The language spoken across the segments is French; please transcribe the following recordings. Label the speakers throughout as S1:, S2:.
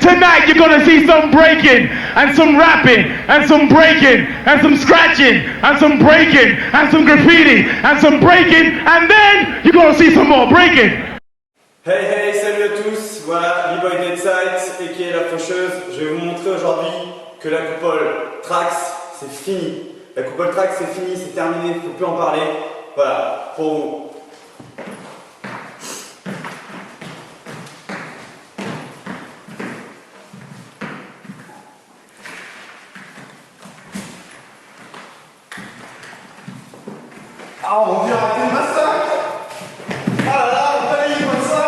S1: Tonight you're gonna see some breaking and some rapping and some breaking and some scratching and some breaking and some graffiti and some breaking, and then you're gonna see some more breaking.
S2: Hey hey, salut à tous, voilà B-Boy Deadside et qui est la faucheuse. Je vais vous montrer aujourd'hui que la coupole Trax c'est fini. La coupole Trax c'est fini, c'est terminé, il ne faut plus en parler. Voilà, pour vous. Ah mon dieu, arrêtez le massacre! Ah là là, on va aller comme ça!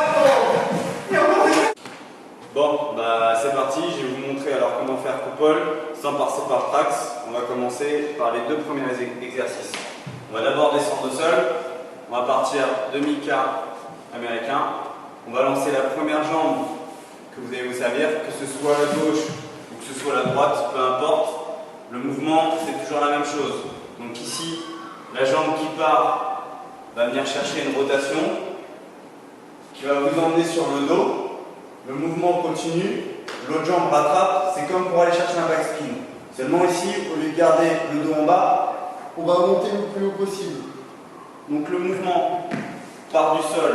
S2: Bon, bah c'est parti, je vais vous montrer alors comment faire coupole sans passer par Trax. On va commencer par les deux premiers exercices. On va d'abord descendre au sol, on va partir demi-quart américain. On va lancer la première jambe que vous allez vous servir, que ce soit la gauche ou que ce soit la droite, peu importe. Le mouvement, c'est toujours la même chose. Donc ici, la jambe qui part va venir chercher une rotation qui va vous emmener sur le dos. Le mouvement continue, l'autre jambe rattrape, c'est comme pour aller chercher un backspin. Seulement ici, au lieu de garder le dos en bas, on va monter le plus haut possible. Donc le mouvement part du sol,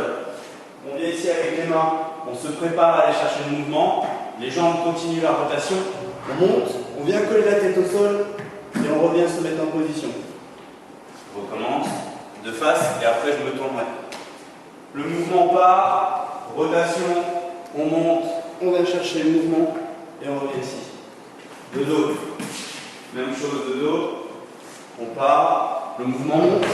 S2: on vient ici avec les mains, on se prépare à aller chercher le mouvement, les jambes continuent la rotation, on monte, on vient coller la tête au sol et on revient se mettre en position. Je recommence de face et après je me tournerai. Le mouvement part, rotation, on monte, on va chercher le mouvement et on revient ici. De dos, même chose de dos, on part, le mouvement monte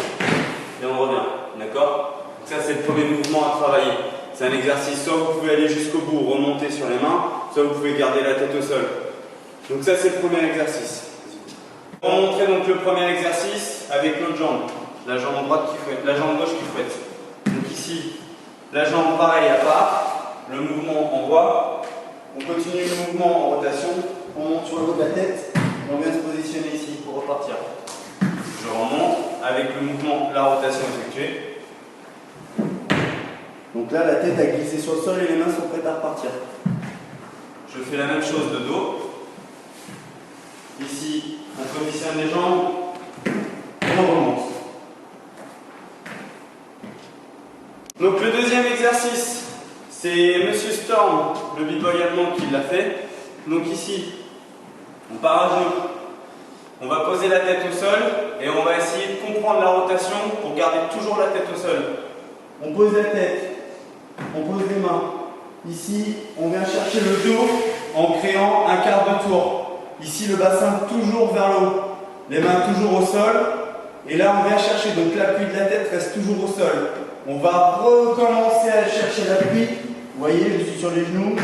S2: et on revient. D'accord? Donc ça c'est le premier mouvement à travailler. C'est un exercice, soit vous pouvez aller jusqu'au bout, remonter sur les mains, soit vous pouvez garder la tête au sol. Donc ça c'est le premier exercice. On va montrer donc le premier exercice avec l'autre jambe. La jambe droite qui fouette, la jambe gauche qui fouette. Donc ici, la jambe pareil à part. Le mouvement en voie, on continue le mouvement en rotation, on monte sur le haut de la tête, on vient se positionner ici pour repartir. Je remonte avec le mouvement, la rotation effectuée. Donc là, la tête a glissé sur le sol et les mains sont prêtes à repartir. Je fais la même chose de dos. Ici, on positionne les jambes et on remonte. Donc le deuxième exercice, c'est Monsieur Storm, le b-boy allemand, qui l'a fait. Donc ici, on part à genoux, on va poser la tête au sol et on va essayer de comprendre la rotation pour garder toujours la tête au sol. On pose la tête, on pose les mains. Ici, on vient chercher le dos en créant un quart de tour. Ici, le bassin toujours vers le haut, les mains toujours au sol. Et là, on vient chercher, donc l'appui de la tête reste toujours au sol. On va recommencer à chercher l'appui. Vous voyez, je suis sur les genoux,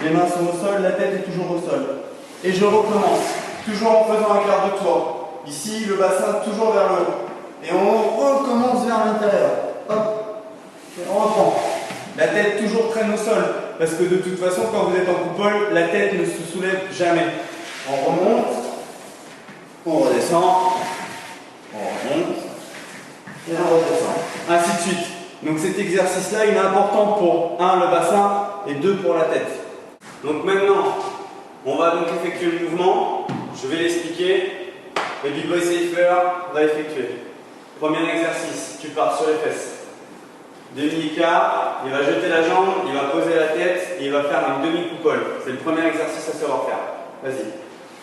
S2: les mains sont au sol, la tête est toujours au sol. Et je recommence, toujours en faisant un quart de tour. Ici, le bassin toujours vers le haut. Et on recommence vers l'intérieur. Hop, et on reprend. La tête toujours traîne au sol, parce que de toute façon, quand vous êtes en coupole, la tête ne se soulève jamais. On remonte, on redescend, on remonte, et on redescend. Ainsi de suite. Donc cet exercice-là, il est important pour 1, le bassin, et 2, pour la tête. Donc maintenant, on va donc effectuer le mouvement. Je vais l'expliquer. Le B-Boy Cypher va effectuer. Premier exercice, tu pars sur les fesses. Demi-quart, il va jeter la jambe, il va poser la tête, et il va faire une demi-coupole. C'est le premier exercice à savoir faire. Vas-y.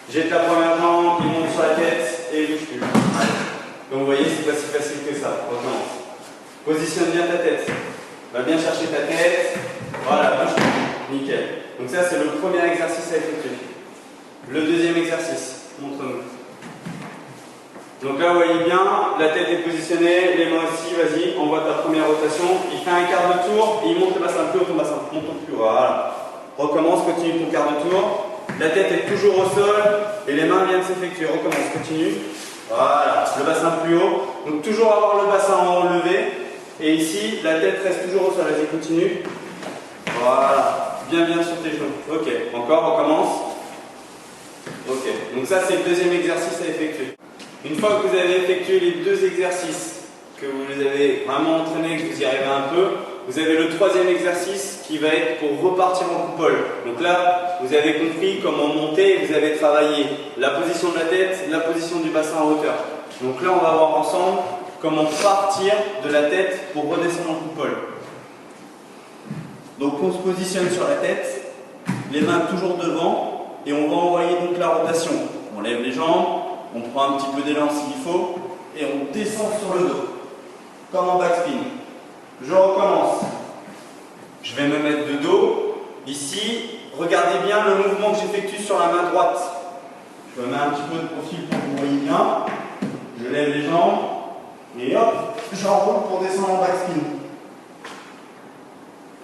S2: Jette la première jambe, il monte sur la tête, et il bouge plus. Donc vous voyez, c'est pas si facile que ça. Recommence. Positionne bien ta tête. Va bien chercher ta tête. Voilà, bouge. Nickel. Donc ça, c'est le premier exercice à effectuer. Le deuxième exercice, montre-nous. Donc là, vous voyez bien, la tête est positionnée, les mains aussi, vas-y, envoie ta première rotation. Il fait un quart de tour et il monte le bassin plus haut, ton bassin monte plus haut. Voilà. Recommence, continue ton quart de tour. La tête est toujours au sol et les mains viennent s'effectuer. Recommence, continue. Voilà, le bassin plus haut. Donc toujours avoir le bassin relevé. Et ici, la tête reste toujours au sol. Vas-y, continue. Voilà. Bien sur tes genoux. Ok. Encore, recommence. Ok. Donc ça, c'est le deuxième exercice à effectuer. Une fois que vous avez effectué les deux exercices, que vous les avez vraiment entraînés, que vous y arrivez un peu, vous avez le troisième exercice qui va être pour repartir en coupole. Donc là, vous avez compris comment monter, vous avez travaillé la position de la tête, la position du bassin en hauteur. Donc là, on va voir ensemble comment partir de la tête pour redescendre en coupole. Donc on se positionne sur la tête, les mains toujours devant, et on va envoyer donc la rotation. On lève les jambes, on prend un petit peu d'élan s'il faut, et on descend sur le dos, comme en backspin. Je recommence. Je vais me mettre de dos. Ici, regardez bien le mouvement que j'effectue sur la main droite. Je me mets un petit peu de profil pour que vous voyez bien. Je lève les jambes, et hop, j'enroule pour descendre en backspin.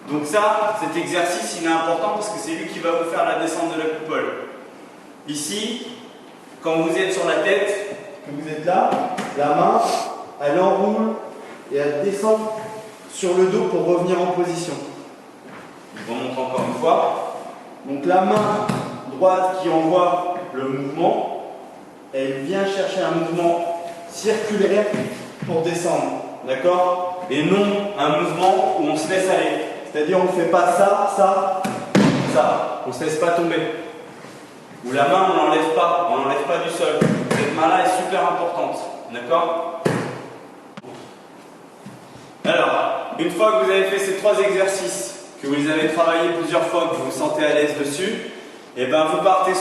S2: Donc ça, cet exercice, il est important parce que c'est lui qui va vous faire la descente de la coupole. Ici, quand vous êtes sur la tête, que vous êtes là, la main, elle enroule et elle descend sur le dos pour revenir en position. Je remonte encore une fois. Donc la main droite qui envoie le mouvement, elle vient chercher un mouvement circulaire pour descendre. D'accord? Et non un mouvement où on se laisse aller. C'est-à-dire on ne fait pas ça, ça, ça. On ne se laisse pas tomber. Ou la main, on n'enlève pas du sol. Cette main-là est super importante. D'accord? Alors, une fois que vous avez fait ces trois exercices, que vous les avez travaillés plusieurs fois, que vous vous sentez à l'aise dessus, et ben vous partez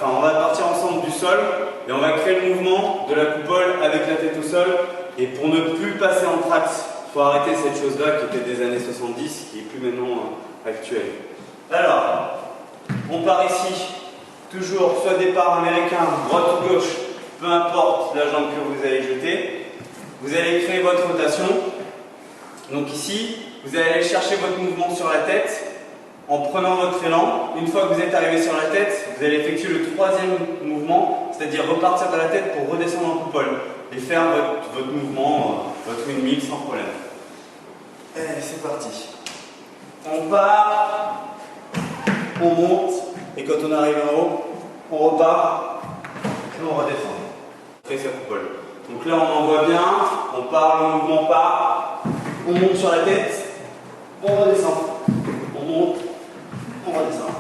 S2: on va partir ensemble du sol et on va créer le mouvement de la coupole avec la tête au sol. Et pour ne plus passer en trax, il faut arrêter cette chose-là qui était des années 70, qui n'est plus maintenant actuelle. Alors, on part ici, toujours soit départ américain, droite ou gauche, peu importe la jambe que vous allez jeter. Vous allez créer votre rotation. Donc ici, vous allez aller chercher votre mouvement sur la tête en prenant votre élan. Une fois que vous êtes arrivé sur la tête, vous allez effectuer le troisième mouvement, c'est-à-dire repartir de la tête pour redescendre en coupole et faire votre mouvement, votre windmill sans problème. Allez, c'est parti. On part, on monte, et quand on arrive en haut, on repart et on redescend. On fait sa coupole. Donc là, on en voit bien, on part, le mouvement part, on monte sur la tête, on redescend. On monte, on redescend.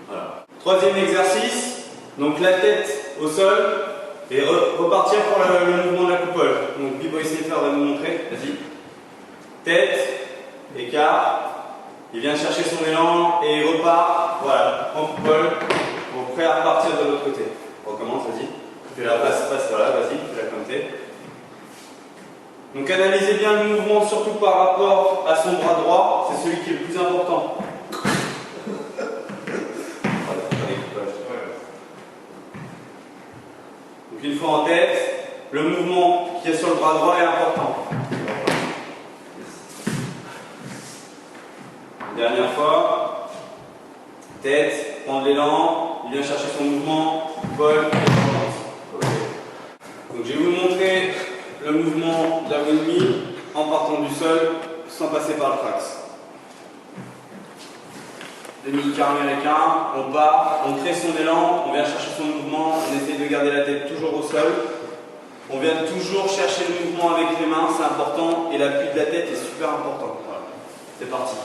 S2: Voilà. Troisième exercice, donc la tête au sol et repartir pour le mouvement de la coupole. Donc Bibo essayer de faire, de nous montrer, vas-y. Tête, écart, il vient chercher son élan et il repart, voilà, en coupole, pour prêt à repartir de l'autre côté. On recommence, vas-y. Fais la passe, voilà, vas-y, fais la comme t'es. Donc analysez bien le mouvement, surtout par rapport à son bras droit, c'est celui qui est le plus important. Donc une fois en tête, le mouvement qui est sur le bras droit est important. Dernière fois, tête, prendre l'élan, il vient chercher son mouvement, vol, et donc je vais vous montrer le mouvement de la windmill en partant du sol sans passer par le trax. Demi-quart américain, on part, on crée son élan, on vient chercher son mouvement, on essaie de garder la tête toujours au sol. On vient toujours chercher le mouvement avec les mains, c'est important, et l'appui de la tête est super important. Voilà. C'est parti.